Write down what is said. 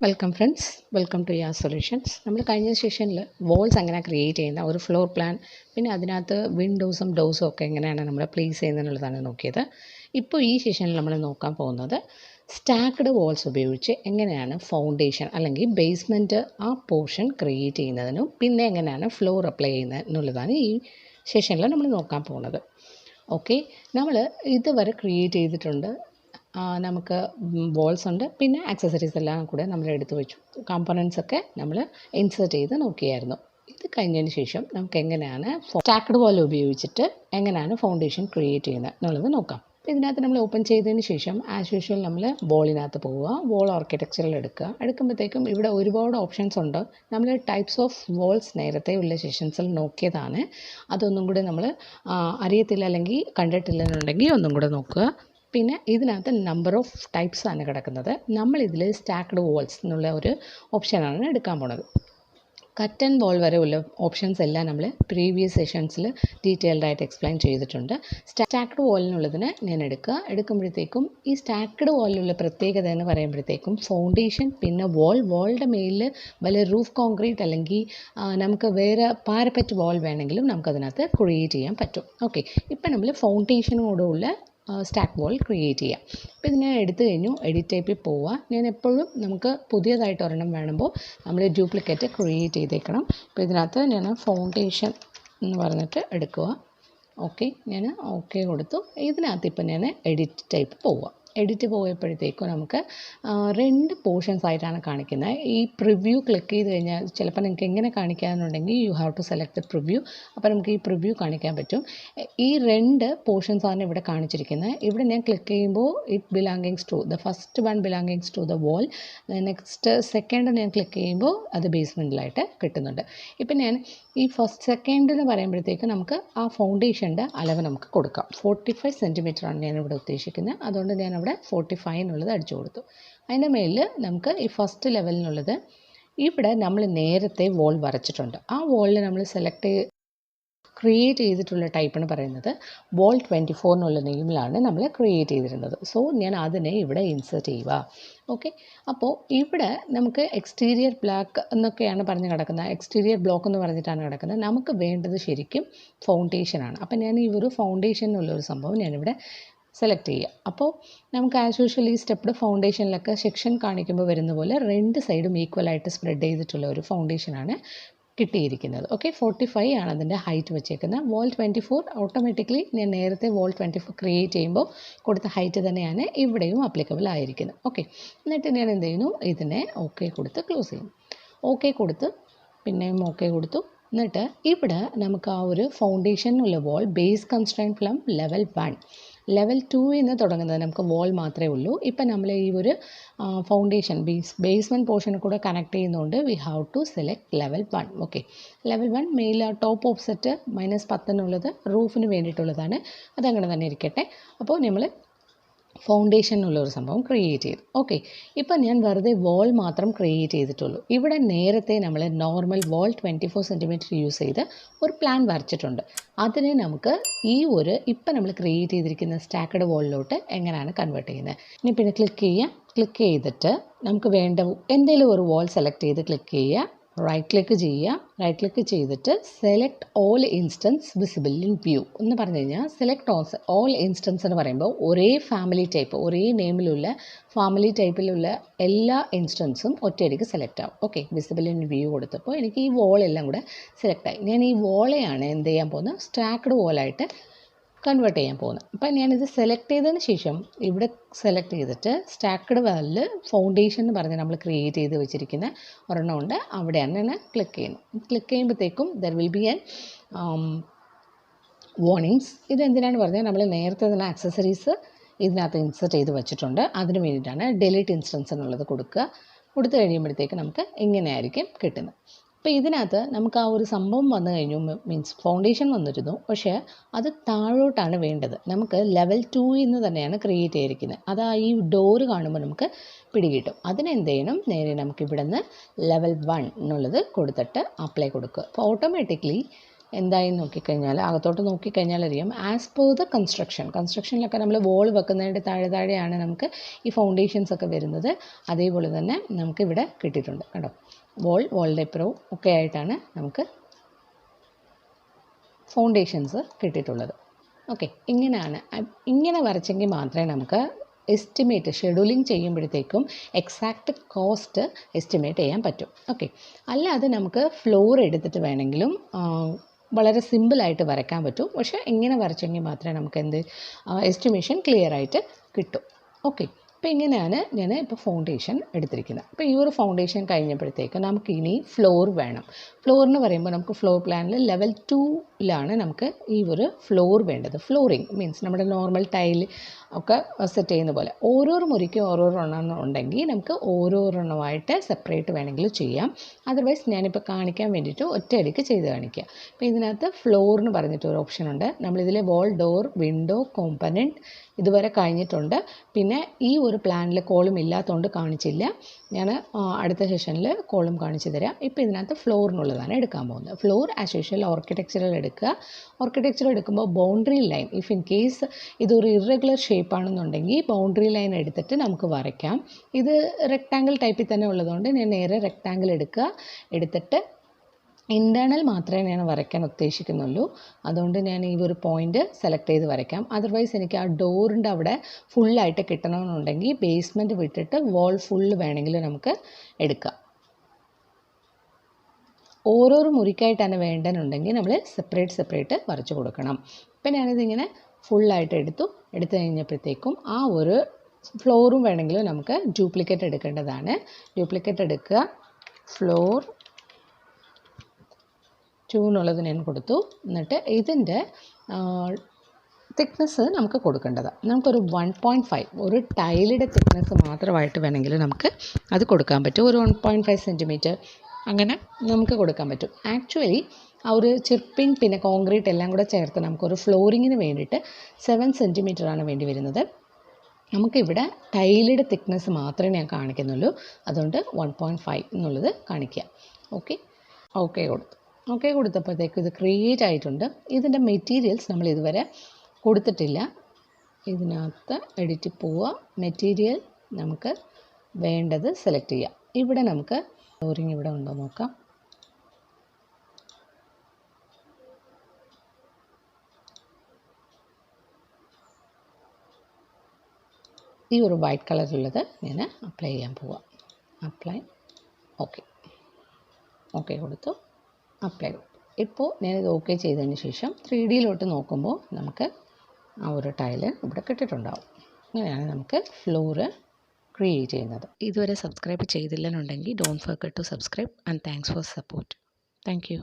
Welcome friends, welcome to Yaar solutions. നമ്മൾ കഴിഞ്ഞ സെഷനിൽ വോൾസ് എങ്ങനെ ക്രിയേറ്റ് ചെയ്യുന്ന ഒരു ഫ്ലോർ പ്ലാൻ, പിന്നെ അതിനകത്ത് വിൻഡോസും ഡോസും ഒക്കെ എങ്ങനെയാണ് നമ്മൾ പ്ലേസ് ചെയ്യുന്നതെന്നുള്ളതാണ് നോക്കിയത്. ഇപ്പോൾ ഈ സെഷനിൽ നമ്മൾ നോക്കാൻ പോകുന്നത് സ്റ്റാക്ക്ഡ് വോൾസ് ഉപയോഗിച്ച് എങ്ങനെയാണ് ഫൗണ്ടേഷൻ അല്ലെങ്കിൽ ബേസ്മെൻറ്റ് ആ പോർഷൻ ക്രിയേറ്റ് ചെയ്യുന്നതിനും പിന്നെ എങ്ങനെയാണ് ഫ്ലോർ അപ്ലൈ ചെയ്യുന്നത് എന്നുള്ളതാണ് ഈ സെഷനിൽ നമ്മൾ നോക്കാൻ പോകുന്നത്. ഓക്കെ, നമ്മൾ ഇതുവരെ ക്രിയേറ്റ് ചെയ്തിട്ടുണ്ട്. നമുക്ക് വോൾസ് ഉണ്ട്, പിന്നെ ആക്സസറീസ് എല്ലാം കൂടെ നമ്മൾ എടുത്തു വെച്ചു. കമ്പോണൻസ് ഒക്കെ നമ്മൾ ഇൻസേർട്ട് ചെയ്ത് നോക്കിയായിരുന്നു. ഇത് കഴിഞ്ഞതിന് ശേഷം നമുക്ക് എങ്ങനെയാണ് സ്റ്റാക്ക്ഡ് വോൾ ഉപയോഗിച്ചിട്ട് എങ്ങനെയാണ് ഫൗണ്ടേഷൻ ക്രിയേറ്റ് ചെയ്യുന്നത് എന്നുള്ളത് നോക്കാം. അപ്പോൾ ഇതിനകത്ത് നമ്മൾ ഓപ്പൺ ചെയ്തതിന് ശേഷം ആസ് യൂഷ്വൽ നമ്മൾ വോളിനകത്ത് പോവുക, വോൾ ആർക്കിടെക്ചറിൽ എടുക്കുമ്പോഴത്തേക്കും ഇവിടെ ഒരുപാട് ഓപ്ഷൻസ് ഉണ്ട്. നമ്മൾ ടൈപ്സ് ഓഫ് വോൾസ് നേരത്തെ ഉള്ള സെഷൻസിൽ നോക്കിയതാണ്. അതൊന്നും കൂടെ നമ്മൾ അറിയത്തില്ല അല്ലെങ്കിൽ കണ്ടിട്ടില്ലെന്നുണ്ടെങ്കിൽ ഒന്നും കൂടെ നോക്കുക. പിന്നെ ഇതിനകത്ത് നമ്പർ ഓഫ് ടൈപ്സ് ആണ് കിടക്കുന്നത്. നമ്മളിതിൽ സ്റ്റാക്ക്ഡ് വോൾസ് എന്നുള്ള ഒരു ഓപ്ഷനാണ് എടുക്കാൻ പോണത്. കട്ട് ആൻഡ് വോൾ വരെയുള്ള ഓപ്ഷൻസ് എല്ലാം നമ്മൾ പ്രീവിയസ് സെഷൻസിൽ ഡീറ്റെയിൽഡായിട്ട് എക്സ്പ്ലെയിൻ ചെയ്തിട്ടുണ്ട്. സ്റ്റാക്ക്ഡ് വോളിനുള്ളതിന് ഞാൻ എടുക്കുമ്പോഴത്തേക്കും ഈ സ്റ്റാക്ക്ഡ് വോളിലുള്ള പ്രത്യേകത എന്ന് പറയുമ്പോഴത്തേക്കും ഫൗണ്ടേഷൻ, പിന്നെ വോളിൻ്റെ മേലിൽ വല്ല റൂഫ് കോൺക്രീറ്റ് അല്ലെങ്കിൽ നമുക്ക് വേറെ പാരപ്പറ്റ് വോൾ വേണമെങ്കിലും നമുക്കതിനകത്ത് ക്രിയേറ്റ് ചെയ്യാൻ പറ്റും. ഓക്കെ, ഇപ്പം നമ്മൾ ഫൗണ്ടേഷനോടുള്ള സ്റ്റാക്ക് വോൾ ക്രിയേറ്റ് ചെയ്യാം. അപ്പോൾ ഇത് ഞാൻ എടുത്തു കഴിഞ്ഞു. എഡിറ്റ് ടൈപ്പിൽ പോവുക. ഞാൻ എപ്പോഴും നമുക്ക് പുതിയതായിട്ട് ഒരെണ്ണം വേണമ്പോൾ നമ്മൾ ഡ്യൂപ്ലിക്കേറ്റ് ക്രിയേറ്റ് ചെയ്തേക്കണം. അപ്പോൾ ഇതിനകത്ത് ഞാൻ ഫൗണ്ടേഷൻ എന്ന് പറഞ്ഞിട്ട് എടുക്കുക. ഓക്കെ, ഞാൻ ഓക്കെ കൊടുത്തു. ഇതിനകത്ത് ഇപ്പം ഞാൻ എഡിറ്റ് ടൈപ്പ് പോവുക. എഡിറ്റ് പോയപ്പോഴത്തേക്കും നമുക്ക് രണ്ട് പോർഷൻസ് ആയിട്ടാണ് കാണിക്കുന്നത്. ഈ പ്രിവ്യൂ ക്ലിക്ക് ചെയ്ത് കഴിഞ്ഞാൽ ചിലപ്പോൾ നിങ്ങൾക്ക് എങ്ങനെ കാണിക്കാമെന്നുണ്ടെങ്കിൽ you have to select the preview. അപ്പോൾ നമുക്ക് ഈ പ്രിവ്യൂ കാണിക്കാൻ പറ്റും. ഈ രണ്ട് പോർഷൻസാണ് ഇവിടെ കാണിച്ചിരിക്കുന്നത്. ഇവിടെ ഞാൻ ക്ലിക്ക് ചെയ്യുമ്പോൾ it belongings to the first one belongings to the wall. Next second ഞാൻ ക്ലിക്ക് ചെയ്യുമ്പോൾ അത് ബേസ്മെൻറ്റിലായിട്ട് കിട്ടുന്നുണ്ട്. ഇപ്പം ഞാൻ ഈ ഫസ്റ്റ് സെക്കൻഡ് എന്ന് പറയുമ്പോഴത്തേക്ക് നമുക്ക് ആ ഫൗണ്ടേഷൻ്റെ അളവ് നമുക്ക് കൊടുക്കാം. 45 സെൻറ്റിമീറ്ററാണ് ഞാനിവിടെ ഉദ്ദേശിക്കുന്നത്. അതുകൊണ്ട് ഞാൻ അവിടെ 45 എന്നുള്ളത് അടിച്ചു കൊടുത്തു. അതിൻ്റെ മേലിൽ നമുക്ക് ഈ ഫസ്റ്റ് ലെവലിനുള്ളത് ഇവിടെ നമ്മൾ നേരത്തെ വോൾ വരച്ചിട്ടുണ്ട്. ആ വോളിൽ നമ്മൾ ക്രിയേറ്റ് ചെയ്തിട്ടുള്ള ടൈപ്പ് എന്ന് പറയുന്നത് വോൾ 24 എന്നുള്ള നെയിമിലാണ് നമ്മൾ ക്രിയേറ്റ് ചെയ്തിരുന്നത്. സോ ഞാൻ അതിനെ ഇവിടെ ഇൻസേർട്ട് ചെയ്യുക. ഓക്കെ, അപ്പോൾ ഇവിടെ നമുക്ക് എക്സ്റ്റീരിയർ ബ്ലാക്ക് എന്നൊക്കെയാണ് പറഞ്ഞ് കിടക്കുന്നത്. എക്സ്റ്റീരിയർ ബ്ലോക്ക് എന്ന് പറഞ്ഞിട്ടാണ് കിടക്കുന്നത്. നമുക്ക് വേണ്ടത് ശരിക്കും ഫൗണ്ടേഷനാണ്. അപ്പം ഞാൻ ഈ ഒരു ഫൗണ്ടേഷൻ എന്നുള്ളൊരു സംഭവം ഞാനിവിടെ സെലക്ട് ചെയ്യുക. അപ്പോൾ നമുക്ക് ആസ് യൂഷ്വൽ ഈ സ്റ്റെപ്ഡ് ഫൗണ്ടേഷനിലൊക്കെ സെക്ഷൻ കാണിക്കുമ്പോൾ വരുന്ന പോലെ രണ്ട് സൈഡും ഈക്വലായിട്ട് സ്പ്രെഡ് ചെയ്തിട്ടുള്ള ഒരു ഫൗണ്ടേഷനാണ് കിട്ടിയിരിക്കുന്നത്. ഓക്കെ, 45 ആണ് അതിൻ്റെ ഹൈറ്റ് വെച്ചേക്കുന്നത്. വോൾ 24 ഓട്ടോമാറ്റിക്കലി ഞാൻ നേരത്തെ വോൾ 24 ക്രിയേറ്റ് ചെയ്യുമ്പോൾ കൊടുത്ത ഹൈറ്റ് തന്നെയാണ് ഇവിടെയും ആപ്ലിക്കബിൾ ആയിരിക്കുന്നത്. ഓക്കെ, എന്നിട്ട് ഞാൻ എന്ത് ചെയ്യുന്നു, ഇതിനെ ഓക്കെ കൊടുത്ത് ക്ലോസ് ചെയ്യുന്നു. ഓക്കെ കൊടുത്ത് പിന്നെയും ഓക്കെ കൊടുത്തു. എന്നിട്ട് ഇവിടെ നമുക്ക് ആ ഒരു ഫൗണ്ടേഷനുള്ള wall base constraint from level 1, level 2 എന്ന് തുടങ്ങുന്നത് നമുക്ക് വോൾ മാത്രമേ ഉള്ളൂ. ഇപ്പം നമ്മൾ ഈ ഒരു ഫൗണ്ടേഷൻ ബേസ്മെൻറ്റ് പോർഷനിൽ കൂടെ കണക്ട് ചെയ്യുന്നതുകൊണ്ട് we have to select level 1. Okay, level 1 mail top offset -10 എന്നുള്ളത് റൂഫിന് വേണ്ടിയിട്ടുള്ളതാണ്. അതങ്ങനെ തന്നെ ഇരിക്കട്ടെ. അപ്പോൾ നമ്മൾ ഫൗണ്ടേഷൻ എന്നുള്ളൊരു സംഭവം ക്രിയേറ്റ് ചെയ്തു. ഓക്കെ, ഇപ്പം ഞാൻ വെറുതെ വോൾ മാത്രം ക്രിയേറ്റ് ചെയ്തിട്ടുള്ളൂ. ഇവിടെ നേരത്തെ നമ്മൾ നോർമൽ വോൾ 24 സെൻറ്റിമീറ്റർ യൂസ് ചെയ്ത് ഒരു പ്ലാൻ വരച്ചിട്ടുണ്ട്. അതിനെ നമുക്ക് ഈ ഒരു ഇപ്പം നമ്മൾ ക്രിയേറ്റ് ചെയ്തിരിക്കുന്ന സ്റ്റാക്ക്ഡ് വോളിലോട്ട് എങ്ങനെയാണ് കൺവേർട്ട് ചെയ്യുന്നത്. ഇനി പിന്നെ ക്ലിക്ക് ചെയ്തിട്ട് നമുക്ക് വേണ്ട എന്തെങ്കിലും ഒരു വോൾ സെലക്ട് ചെയ്ത് ക്ലിക്ക് ചെയ്യുക. റൈറ്റ് ക്ലിക്ക് ചെയ്തിട്ട് select all instance visible in view എന്ന് പറഞ്ഞു കഴിഞ്ഞാൽ സെലക്ട് ഓൾ ഇൻസ്റ്റൻസ് എന്ന് പറയുമ്പോൾ ഒരേ ഫാമിലി ടൈപ്പ്, ഒരേ നെയിമിലുള്ള ഫാമിലി ടൈപ്പിലുള്ള എല്ലാ ഇൻസ്റ്റൻസും ഒറ്റയടിക്ക് സെലക്ട് ആവും. ഓക്കെ, വിസിബിൾ ഇൻ വ്യൂ കൊടുത്തപ്പോൾ എനിക്ക് ഈ വോളെല്ലാം കൂടെ സെലക്ട് ആയി. ഞാൻ ഈ വോളെയാണ് എന്ത് ചെയ്യാൻ പോകുന്നത്, സ്റ്റാക്ക്ഡ് വോളായിട്ട് കൺവേർട്ട് ചെയ്യാൻ പോകുന്നത്. അപ്പം ഞാനിത് സെലക്ട് ചെയ്തതിന് ശേഷം ഇവിടെ സെലക്ട് ചെയ്തിട്ട് സ്റ്റാക്ക്ഡ് വാലിൽ ഫൗണ്ടേഷൻ എന്ന് പറഞ്ഞ് നമ്മൾ ക്രിയേറ്റ് ചെയ്ത് വെച്ചിരിക്കുന്ന ഒരെണ്ണം ഉണ്ട്. അവിടെയാണ് ഞാൻ ക്ലിക്ക് ചെയ്യുന്നത്. ക്ലിക്ക് ചെയ്യുമ്പോഴത്തേക്കും there will be an warnings. ഇതെന്തിനാണ് പറഞ്ഞാൽ നമ്മൾ നേരത്തെ തന്നെ ആക്സസറീസ് ഇതിനകത്ത് ഇൻസേർട്ട് ചെയ്ത് വെച്ചിട്ടുണ്ട്. അതിന് വേണ്ടിയിട്ടാണ് ഡെലീറ്റ് ഇൻസ്റ്റൻസ് എന്നുള്ളത് കൊടുത്തു കഴിയുമ്പോഴത്തേക്ക് നമുക്ക് ഇങ്ങനെയായിരിക്കും കിട്ടുന്നത്. അപ്പോൾ ഇതിനകത്ത് നമുക്ക് ആ ഒരു സംഭവം വന്നു കഴിഞ്ഞു, മീൻസ് ഫൗണ്ടേഷൻ വന്നിരുന്നു, പക്ഷേ അത് താഴോട്ടാണ് വേണ്ടത്. നമുക്ക് ലെവൽ 2 എന്ന് തന്നെയാണ് ക്രിയേറ്റ് ചെയ്തിരിക്കുന്നത്. അത് ഈ ഡോറ് കാണുമ്പോൾ നമുക്ക് പിടികിട്ടും. അതിനെന്ത് ചെയ്യണം, നേരെ നമുക്ക് ഇവിടെ നിന്ന് ലെവൽ 1 എന്നുള്ളത് കൊടുത്തിട്ട് അപ്ലൈ കൊടുക്കുക. അപ്പോൾ ഓട്ടോമാറ്റിക്കലി എന്തായി നോക്കിക്കഴിഞ്ഞാൽ അകത്തോട്ട് നോക്കിക്കഴിഞ്ഞാൽ അറിയാം ആസ് പെർ ദ കൺസ്ട്രക്ഷനിലൊക്കെ നമ്മൾ വോൾ വെക്കുന്നതിൻ്റെ താഴെയാണ് നമുക്ക് ഈ ഫൗണ്ടേഷൻസ് ഒക്കെ വരുന്നത്. അതേപോലെ തന്നെ നമുക്കിവിടെ കിട്ടിയിട്ടുണ്ട് കേട്ടോ. വോളിൻ്റെ ഇപ്പുറവും ഒക്കെ ആയിട്ടാണ് നമുക്ക് ഫൗണ്ടേഷൻസ് കിട്ടിയിട്ടുള്ളത്. ഓക്കെ, ഇങ്ങനെ വരച്ചെങ്കിൽ മാത്രമേ നമുക്ക് എസ്റ്റിമേറ്റ് ഷെഡ്യൂളിങ് ചെയ്യുമ്പോഴത്തേക്കും എക്സാക്റ്റ് കോസ്റ്റ് എസ്റ്റിമേറ്റ് ചെയ്യാൻ പറ്റും. ഓക്കെ, അല്ലാതെ നമുക്ക് ഫ്ലോർ എടുത്തിട്ട് വേണമെങ്കിലും വളരെ സിമ്പിളായിട്ട് വരയ്ക്കാൻ പറ്റും. പക്ഷേ ഇങ്ങനെ വരച്ചെങ്കിൽ മാത്രമേ നമുക്ക് എസ്റ്റിമേഷൻ ക്ലിയർ ആയിട്ട് കിട്ടും. ഓക്കെ, അപ്പോൾ ഇങ്ങനെയാണ് ഞാൻ ഇപ്പോൾ ഫൗണ്ടേഷൻ എടുത്തിരിക്കുന്നത്. അപ്പോൾ ഈ ഒരു ഫൗണ്ടേഷൻ കഴിഞ്ഞപ്പോഴത്തേക്ക് നമുക്ക് ഇനി ഫ്ലോർ വേണം. ഫ്ലോർ എന്ന് പറയുമ്പോൾ നമുക്ക് ഫ്ലോർ പ്ലാനിൽ ലെവൽ 2 നമുക്ക് ഈ ഒരു ഫ്ലോർ വേണ്ടത്. ഫ്ലോറിങ് മീൻസ് നമ്മുടെ നോർമൽ ടൈൽ ഒക്കെ സെറ്റ് ചെയ്യുന്ന പോലെ ഓരോരോ മുറിക്കും ഓരോരെണ്ണം ഉണ്ടെങ്കിൽ നമുക്ക് ഓരോരെണ്ണമായിട്ട് സെപ്പറേറ്റ് വേണമെങ്കിൽ ചെയ്യാം. അതർവൈസ് ഞാനിപ്പോൾ കാണിക്കാൻ വേണ്ടിയിട്ട് ഒറ്റയടിക്ക് ചെയ്ത് കാണിക്കുക. അപ്പോൾ ഇതിനകത്ത് ഫ്ലോർ എന്ന് പറഞ്ഞിട്ട് ഒരു ഓപ്ഷൻ ഉണ്ട്. നമ്മളിതിൽ വോൾ, ഡോർ, വിൻഡോ, കോമ്പനൻറ്റ് ഇതുവരെ കഴിഞ്ഞിട്ടുണ്ട്. പിന്നെ ഈ ഒരു പ്ലാനിൽ കോളം ഇല്ലാത്തതുകൊണ്ട് കാണിച്ചില്ല. ഞാൻ അടുത്ത സെഷനിൽ കോളം കാണിച്ചു തരാം. ഇപ്പോൾ ഇതിനകത്ത് ഫ്ലോറിനുള്ളതാണ് എടുക്കാൻ പോകുന്നത്. ഫ്ലോർ ആസ് യൂഷ്വൽ ആർക്കിടെക്ചറൽ എടുക്കുക. ആർക്കിടെക്ചർ എടുക്കുമ്പോൾ boundary line, if in case ഇതൊരു ഇറഗുലർ ഷേപ്പ് ആണെന്നുണ്ടെങ്കിൽ ബൗണ്ടറി ലൈൻ എടുത്തിട്ട് നമുക്ക് വരയ്ക്കാം. ഇത് റെക്റ്റാങ്കിൾ ടൈപ്പിൽ തന്നെ ഉള്ളതുകൊണ്ട് ഞാൻ നേരെ റെക്റ്റാങ്കിൾ എടുത്തിട്ട് ഇൻറ്റേർണൽ മാത്രമേ ഞാൻ വരയ്ക്കാൻ ഉദ്ദേശിക്കുന്നുള്ളൂ. അതുകൊണ്ട് ഞാൻ ഈ ഒരു പോയിൻ്റ് സെലക്ട് ചെയ്ത് വരയ്ക്കാം. അതർവൈസ് എനിക്ക് ആ ഡോറിൻ്റെ അവിടെ ഫുള്ളായിട്ട് കിട്ടണമെന്നുണ്ടെങ്കിൽ ബേസ്മെൻറ്റ് വിട്ടിട്ട് വോൾ ഫുള്ള് വേണമെങ്കിൽ നമുക്ക് എടുക്കാം. ഓരോരോ മുറിക്കായിട്ടാണ് വേണ്ടതെന്നുണ്ടെങ്കിൽ നമ്മൾ സെപ്പറേറ്റ് വരച്ചു കൊടുക്കണം. ഇപ്പം ഞാനിതിങ്ങനെ ഫുള്ളായിട്ട് എടുത്തു കഴിഞ്ഞപ്പോഴത്തേക്കും ആ ഒരു ഫ്ലോറും വേണമെങ്കിൽ നമുക്ക് ഡ്യൂപ്ലിക്കേറ്റ് എടുക്കേണ്ടതാണ്. ഡ്യൂപ്ലിക്കേറ്റ് എടുക്കുക. ഫ്ലോർ 2 എന്നുള്ളത് ഞാൻ കൊടുത്തു. എന്നിട്ട് ഇതിൻ്റെ തിക്നെസ് നമുക്ക് കൊടുക്കേണ്ടത് നമുക്കൊരു 1.5 ഒരു ടൈലിൻ്റെ തിക്നെസ് മാത്രമായിട്ട് വേണമെങ്കിൽ നമുക്ക് അത് കൊടുക്കാൻ പറ്റും. ഒരു 1.5 സെൻറ്റിമീറ്റർ അങ്ങനെ നമുക്ക് കൊടുക്കാൻ പറ്റും. ആക്ച്വലി ആ ഒരു ചിർപ്പിൻ പിന്നെ കോൺക്രീറ്റ് എല്ലാം കൂടെ ചേർത്ത് നമുക്കൊരു ഫ്ലോറിങ്ങിന് വേണ്ടിയിട്ട് 7 സെൻറ്റിമീറ്ററാണ് വേണ്ടി വരുന്നത്. നമുക്കിവിടെ ടൈലിൻ്റെ തിക്നെസ് മാത്രമേ ഞാൻ കാണിക്കുന്നുള്ളൂ. അതുകൊണ്ട് 1.5 എന്നുള്ളത് കാണിക്കുക. ഓക്കെ കൊടുത്തപ്പോഴത്തേക്ക് ഇത് ക്രിയേറ്റ് ആയിട്ടുണ്ട്. ഇതിൻ്റെ മെറ്റീരിയൽസ് നമ്മൾ ഇതുവരെ കൊടുത്തിട്ടില്ല. ഇതിനകത്ത് എഡിറ്റിൽ പോവുക. മെറ്റീരിയൽ നമുക്ക് വേണ്ടത് സെലക്ട് ചെയ്യാം. ഇവിടെ നമുക്ക് ഫ്ലോറിങ് ഇവിടെ ഉണ്ടോ നോക്കാം. ഈ ഒരു വൈറ്റ് കളറിലുള്ളത് ഞാൻ അപ്ലൈ ചെയ്യാൻ പോവാം. ഓക്കെ കൊടുത്തു. അപ്ലൈ കൊടുത്തു. ഇപ്പോൾ ഞാനിത് ഓക്കെ ചെയ്തതിന് ശേഷം 3Dയിലോട്ട് നോക്കുമ്പോൾ നമുക്ക് ആ ഒരു ടൈല് ഇവിടെ കിട്ടിയിട്ടുണ്ടാവും. അങ്ങനെയാണ് നമുക്ക് ഫ്ലോറ് ക്രിയേറ്റ് ചെയ്യുന്നത്. ഇതുവരെ സബ്സ്ക്രൈബ് ചെയ്തില്ലെന്നുണ്ടെങ്കിൽ don't forget to subscribe and thanks for support. Thank U.